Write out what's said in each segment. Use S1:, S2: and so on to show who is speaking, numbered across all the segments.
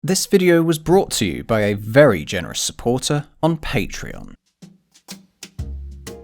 S1: This video was brought to you by a very generous supporter on Patreon.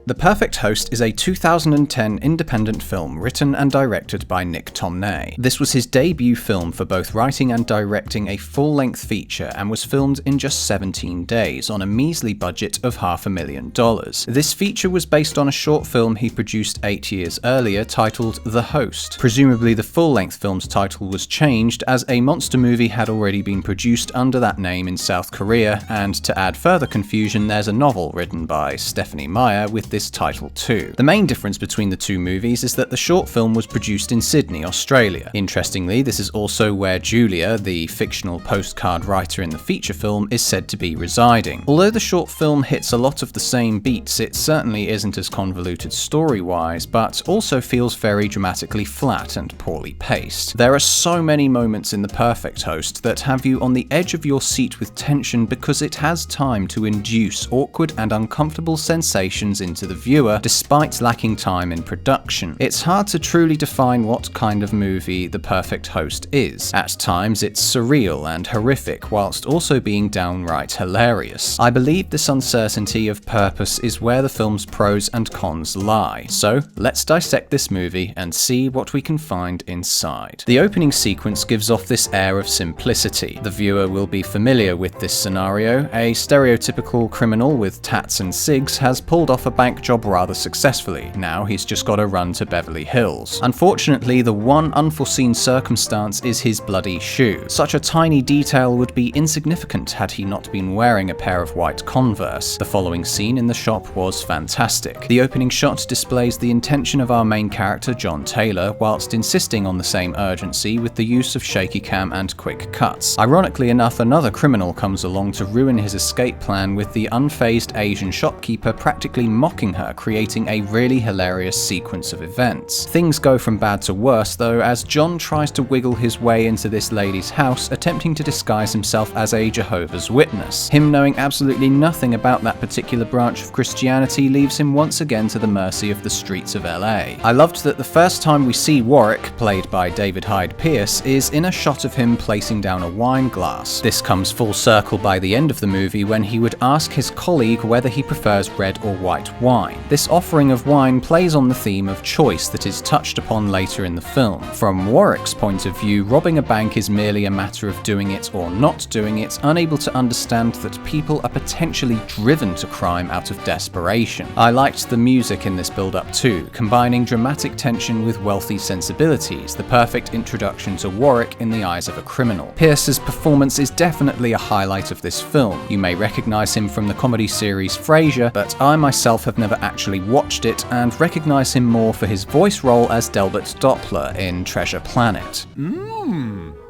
S1: The Perfect Host is a 2010 independent film written and directed by Nick Tomnay. This was his debut film for both writing and directing a full-length feature and was filmed in just 17 days on a measly budget of $500,000. This feature was based on a short film he produced 8 years earlier titled The Host. Presumably the full-length film's title was changed as a monster movie had already been produced under that name in South Korea, and to add further confusion, there's a novel written by Stephenie Meyer with this title too. The main difference between the two movies is that the short film was produced in Sydney, Australia. Interestingly, this is also where Julia, the fictional postcard writer in the feature film, is said to be residing. Although the short film hits a lot of the same beats, it certainly isn't as convoluted story-wise, but also feels very dramatically flat and poorly paced. There are so many moments in The Perfect Host that have you on the edge of your seat with tension because it has time to induce awkward and uncomfortable sensations into the viewer, despite lacking time in production. It's hard to truly define what kind of movie The Perfect Host is. At times it's surreal and horrific, whilst also being downright hilarious. I believe this uncertainty of purpose is where the film's pros and cons lie. So let's dissect this movie and see what we can find inside. The opening sequence gives off this air of simplicity. The viewer will be familiar with this scenario. A stereotypical criminal with tats and cigs has pulled off a bank job rather successfully. Now he's just got to run to Beverly Hills. Unfortunately, the one unforeseen circumstance is his bloody shoe. Such a tiny detail would be insignificant had he not been wearing a pair of white Converse. The following scene in the shop was fantastic. The opening shot displays the intention of our main character, John Taylor, whilst insisting on the same urgency with the use of shaky cam and quick cuts. Ironically enough, another criminal comes along to ruin his escape plan, with the unfazed Asian shopkeeper practically mocking her, creating a really hilarious sequence of events. Things go from bad to worse though, as John tries to wiggle his way into this lady's house, attempting to disguise himself as a Jehovah's Witness. Him knowing absolutely nothing about that particular branch of Christianity leaves him once again to the mercy of the streets of LA. I loved that the first time we see Warwick, played by David Hyde Pierce, is in a shot of him placing down a wine glass. This comes full circle by the end of the movie when he would ask his colleague whether he prefers red or white wine. This offering of wine plays on the theme of choice that is touched upon later in the film. From Warwick's point of view, robbing a bank is merely a matter of doing it or not doing it, unable to understand that people are potentially driven to crime out of desperation. I liked the music in this build-up too, combining dramatic tension with wealthy sensibilities, the perfect introduction to Warwick in the eyes of a criminal. Pierce's performance is definitely a highlight of this film. You may recognize him from the comedy series Frasier, but I myself have never actually watched it and recognize him more for his voice role as Delbert Doppler in Treasure Planet.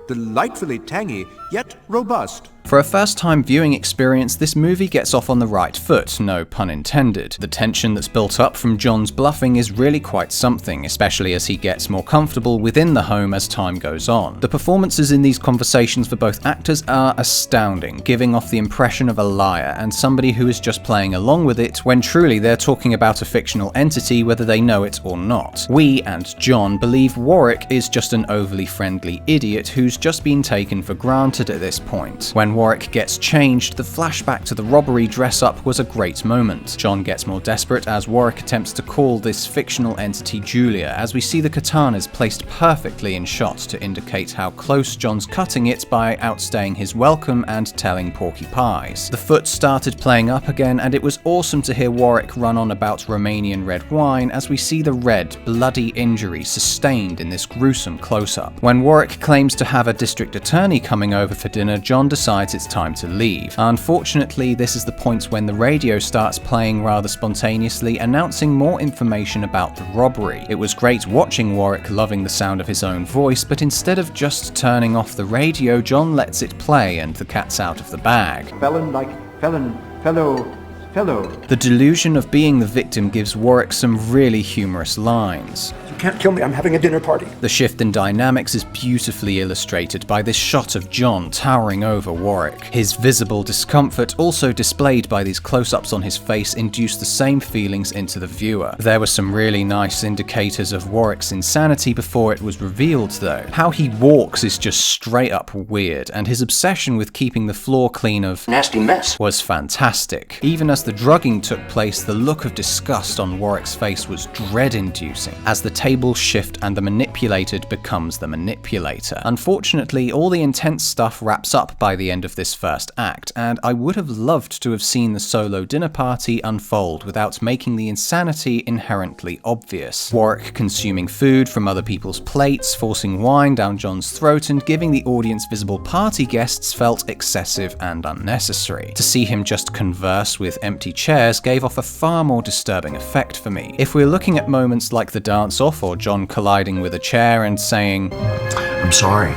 S2: Delightfully tangy, yet robust.
S1: For a first-time viewing experience, this movie gets off on the right foot, no pun intended. The tension that's built up from John's bluffing is really quite something, especially as he gets more comfortable within the home as time goes on. The performances in these conversations for both actors are astounding, giving off the impression of a liar and somebody who is just playing along with it when truly they're talking about a fictional entity whether they know it or not. We and John believe Warwick is just an overly friendly idiot who's just been taken for granted at this point. When Warwick gets changed, the flashback to the robbery dress-up was a great moment. John gets more desperate as Warwick attempts to call this fictional entity Julia, as we see the katanas placed perfectly in shot to indicate how close John's cutting it by outstaying his welcome and telling Porky Pies. The foot started playing up again, and it was awesome to hear Warwick run on about Romanian red wine as we see the red, bloody injury sustained in this gruesome close-up. When Warwick claims to have a district attorney coming over for dinner, John decides it's time to leave. Unfortunately, this is the point when the radio starts playing rather spontaneously, announcing more information about the robbery. It was great watching Warwick loving the sound of his own voice, but instead of just turning off the radio, John lets it play and the cat's out of the bag.
S2: Felon like felon, fellow Hello.
S1: The delusion of being the victim gives Warwick some really humorous lines.
S3: You can't kill me, I'm having a dinner party.
S1: The shift in dynamics is beautifully illustrated by this shot of John towering over Warwick. His visible discomfort, also displayed by these close-ups on his face, induced the same feelings into the viewer. There were some really nice indicators of Warwick's insanity before it was revealed though. How he walks is just straight up weird, and his obsession with keeping the floor clean of
S3: Nasty mess.
S1: was fantastic. Even as the drugging took place, the look of disgust on Warwick's face was dread-inducing, as the tables shift and the manipulated becomes the manipulator. Unfortunately, all the intense stuff wraps up by the end of this first act, and I would have loved to have seen the solo dinner party unfold without making the insanity inherently obvious. Warwick consuming food from other people's plates, forcing wine down John's throat, and giving the audience visible party guests felt excessive and unnecessary. To see him just converse with empty chairs gave off a far more disturbing effect for me. If we're looking at moments like the dance-off or John colliding with a chair and saying,
S3: I'm sorry.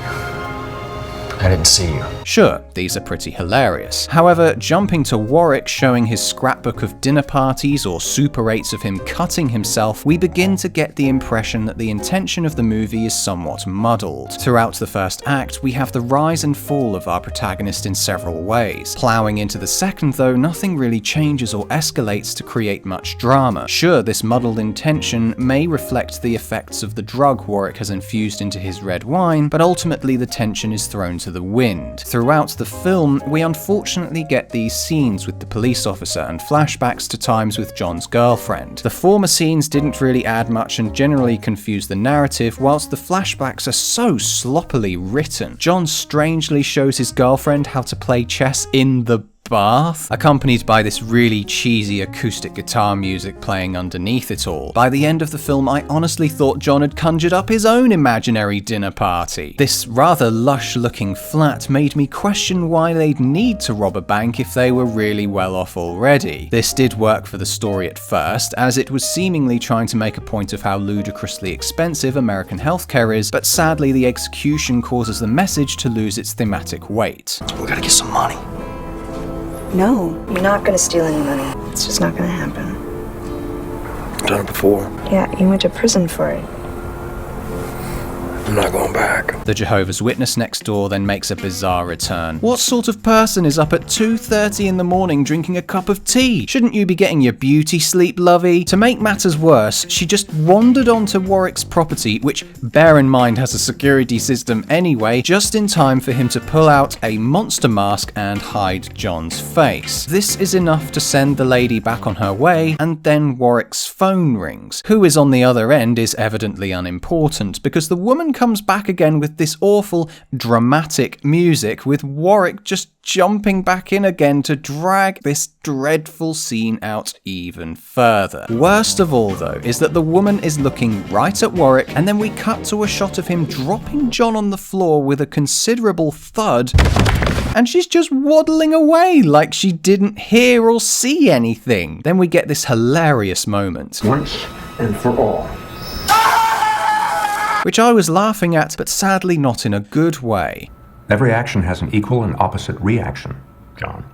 S3: I didn't see you.
S1: sure, these are pretty hilarious. However, jumping to Warwick showing his scrapbook of dinner parties or Super 8s of him cutting himself, we begin to get the impression that the intention of the movie is somewhat muddled. Throughout the first act, we have the rise and fall of our protagonist in several ways. Plowing into the second though, nothing really changes or escalates to create much drama. Sure, this muddled intention may reflect the effects of the drug Warwick has infused into his red wine, but ultimately the tension is thrown to the wind. Throughout the film, we unfortunately get these scenes with the police officer and flashbacks to times with John's girlfriend. The former scenes didn't really add much and generally confuse the narrative, whilst the flashbacks are so sloppily written. John strangely shows his girlfriend how to play chess in the bath, accompanied by this really cheesy acoustic guitar music playing underneath it all. By the end of the film, I honestly thought John had conjured up his own imaginary dinner party. This rather lush-looking flat made me question why they'd need to rob a bank if they were really well off already. This did work for the story at first, as it was seemingly trying to make a point of how ludicrously expensive American healthcare is, but sadly the execution causes the message to lose its thematic weight.
S3: We gotta get some money.
S4: No, you're not gonna steal any money. It's just not gonna happen.
S3: I've done it before.
S4: Yeah, you went to prison for it.
S3: I'm not going back.
S1: The Jehovah's Witness next door then makes a bizarre return. What sort of person is up at 2:30 in the morning drinking a cup of tea? Shouldn't you be getting your beauty sleep, lovey? To make matters worse, she just wandered onto Warwick's property, which, bear in mind, has a security system anyway, just in time for him to pull out a monster mask and hide John's face. This is enough to send the lady back on her way, and then Warwick's phone rings. Who is on the other end is evidently unimportant, because the woman comes back again with this awful, dramatic music, with Warwick just jumping back in again to drag this dreadful scene out even further. Worst of all though, is that the woman is looking right at Warwick, and then we cut to a shot of him dropping John on the floor with a considerable thud, and she's just waddling away like she didn't hear or see anything. Then we get this hilarious moment.
S3: Once and for all.
S1: Which I was laughing at, but sadly not in a good way.
S5: Every action has an equal and opposite reaction, John.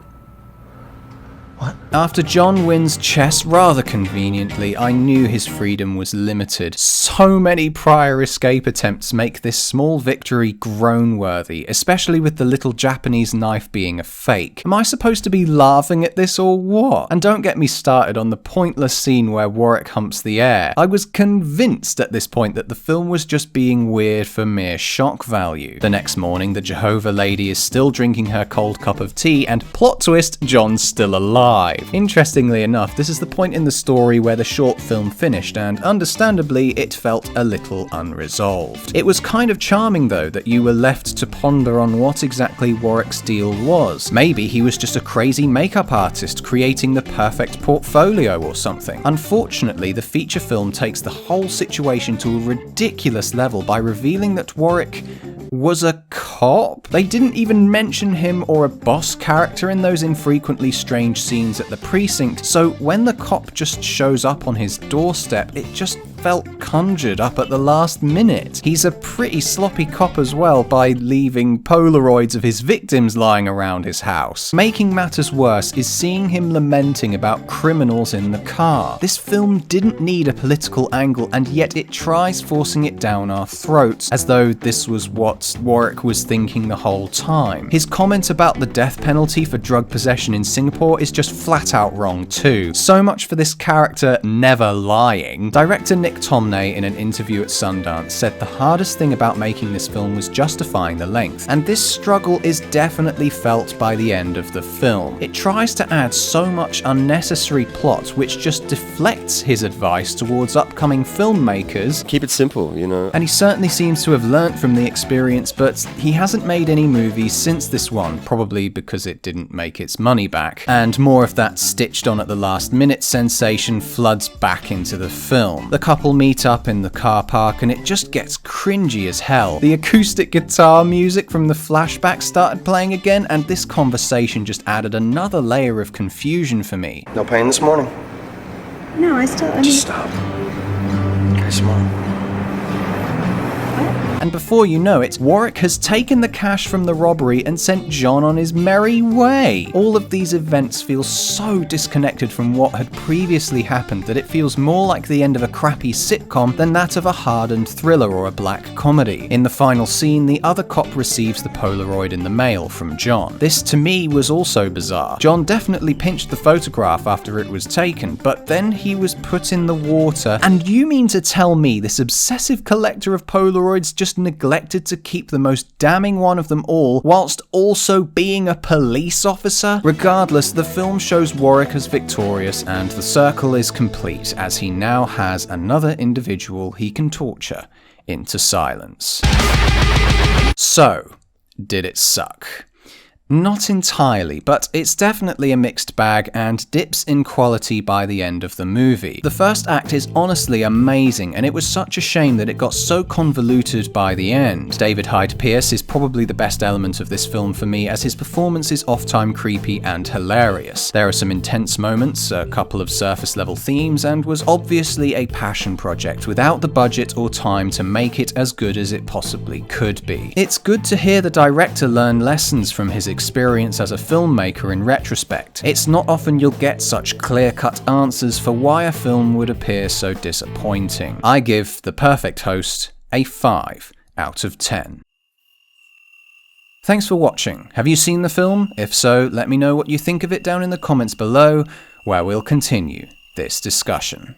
S1: After John wins chess rather conveniently, I knew his freedom was limited. So many prior escape attempts make this small victory groan-worthy, especially with the little Japanese knife being a fake. Am I supposed to be laughing at this or what? And don't get me started on the pointless scene where Warwick humps the air. I was convinced at this point that the film was just being weird for mere shock value. The next morning, the Jehovah lady is still drinking her cold cup of tea, and plot twist, John's still alive. Interestingly enough, this is the point in the story where the short film finished, and understandably, it felt a little unresolved. It was kind of charming though that you were left to ponder on what exactly Warwick's deal was. Maybe he was just a crazy makeup artist creating the perfect portfolio or something. Unfortunately, the feature film takes the whole situation to a ridiculous level by revealing that Warwick was a cop? They didn't even mention him or a boss character in those infrequently strange scenes at the precinct, so when the cop just shows up on his doorstep, it just felt conjured up at the last minute. He's a pretty sloppy cop as well by leaving Polaroids of his victims lying around his house. Making matters worse is seeing him lamenting about criminals in the car. This film didn't need a political angle, and yet it tries forcing it down our throats, as though this was what Warwick was thinking the whole time. His comment about the death penalty for drug possession in Singapore is just flat out wrong too. So much for this character never lying. Director Nick Tomney, in an interview at Sundance, said the hardest thing about making this film was justifying the length, and this struggle is definitely felt by the end of the film. It tries to add so much unnecessary plot which just deflects his advice towards upcoming filmmakers.
S6: Keep it simple, you know.
S1: And he certainly seems to have learnt from the experience, but he hasn't made any movies since this one, probably because it didn't make its money back, and more of that stitched on at the last minute sensation floods back into the film. The couple meet up in the car park and it just gets cringy as hell. The acoustic guitar music from the flashback started playing again, and this conversation just added another layer of confusion for me.
S3: No pain this morning?
S4: No, I
S3: Just stop. Okay, smile.
S1: And before you know it, Warwick has taken the cash from the robbery and sent John on his merry way. All of these events feel so disconnected from what had previously happened that it feels more like the end of a crappy sitcom than that of a hardened thriller or a black comedy. In the final scene, the other cop receives the Polaroid in the mail from John. This to me was also bizarre. John definitely pinched the photograph after it was taken, but then he was put in the water. And you mean to tell me this obsessive collector of Polaroids just neglected to keep the most damning one of them all, whilst also being a police officer? Regardless, the film shows Warwick as victorious, and the circle is complete, as he now has another individual he can torture into silence. So, did it suck? Not entirely, but it's definitely a mixed bag and dips in quality by the end of the movie. The first act is honestly amazing, and it was such a shame that it got so convoluted by the end. David Hyde Pierce is probably the best element of this film for me, as his performance is off-time creepy and hilarious. There are some intense moments, a couple of surface-level themes, and was obviously a passion project without the budget or time to make it as good as it possibly could be. It's good to hear the director learn lessons from his experience as a filmmaker in retrospect. It's not often you'll get such clear-cut answers for why a film would appear so disappointing. I give The Perfect Host a 5 out of 10. Thanks for watching. Have you seen the film? If so, let me know what you think of it down in the comments below, where we'll continue this discussion.